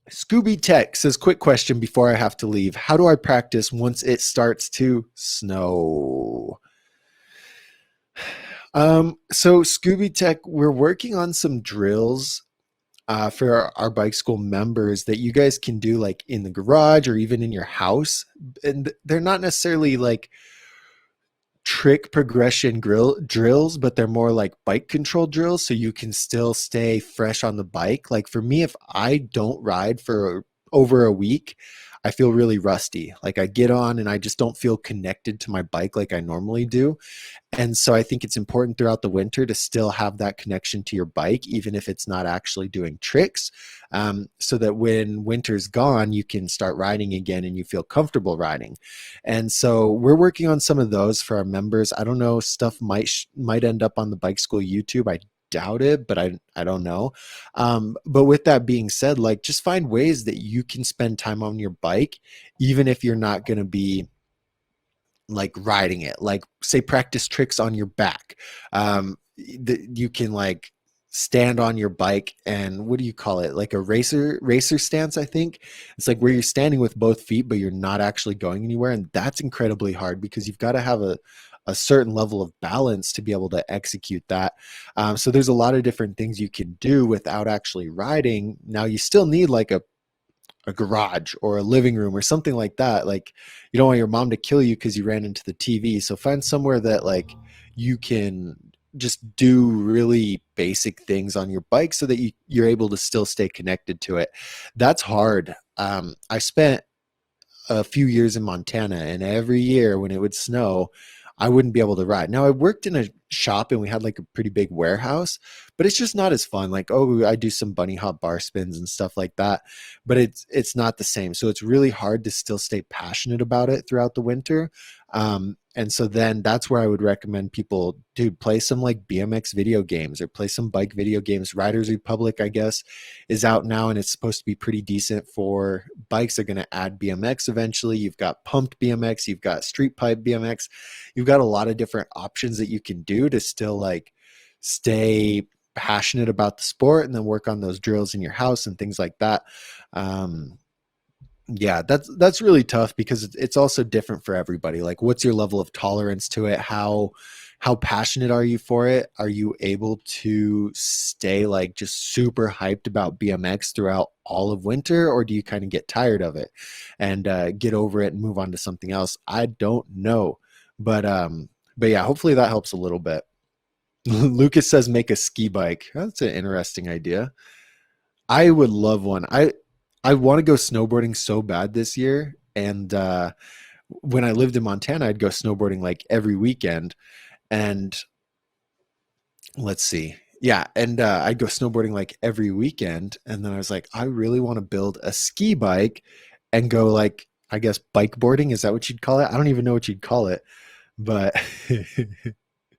Scooby Tech says, quick question before I have to leave. How do I practice once it starts to snow? So Scooby Tech, we're working on some drills for our bike school members that you guys can do like in the garage or even in your house. And they're not necessarily like trick progression drills, but they're more like bike control drills so you can still stay fresh on the bike. Like for me, if I don't ride for over a week, I feel really rusty. Like I get on and I just don't feel connected to my bike like I normally do. And so I think it's important throughout the winter to still have that connection to your bike, even if it's not actually doing tricks, so that when winter's gone, you can start riding again and you feel comfortable riding. And so we're working on some of those for our members. I don't know, stuff might end up on the Bike School YouTube. I doubt it, but I don't know. But with that being said, like just find ways that you can spend time on your bike, even if you're not going to be like riding it, like say practice tricks on your back. You can like stand on your bike and what do you call it, like a racer stance. I think it's like where you're standing with both feet but you're not actually going anywhere, and that's incredibly hard because you've got to have a certain level of balance to be able to execute that. So there's a lot of different things you can do without actually riding. Now you still need like a garage or a living room or something like that. Like you don't want your mom to kill you because you ran into the TV. So find somewhere that like you can just do really basic things on your bike so that you're able to still stay connected to it. That's hard. I spent a few years in Montana, and every year when it would snow, I wouldn't be able to ride. Now I worked in a shop and we had like a pretty big warehouse, but it's just not as fun. Like, oh, I do some bunny hop bar spins and stuff like that, but it's not the same. So it's really hard to still stay passionate about it throughout the winter. And so then that's where I would recommend people, dude, play some like BMX video games or play some bike video games. Riders Republic, I guess, is out now and it's supposed to be pretty decent for bikes. They're going to add BMX eventually. You've got pumped BMX, you've got street pipe BMX. You've got a lot of different options that you can do to still like stay passionate about the sport and then work on those drills in your house and things like that. Um, yeah, that's really tough because it's also different for everybody. Like what's your level of tolerance to it? How passionate are you for it? Are you able to stay like just super hyped about BMX throughout all of winter, or do you kind of get tired of it and get over it and move on to something else? I don't know. But yeah, hopefully that helps a little bit. Lucas says make a ski bike. That's an interesting idea. I would love one. I want to go snowboarding so bad this year. And when I lived in Montana, I'd go snowboarding like every weekend. And let's see. Yeah, and I'd go snowboarding like every weekend. And then I was like, I really want to build a ski bike and go like, I guess bike boarding. Is that what you'd call it? I don't even know what you'd call it, but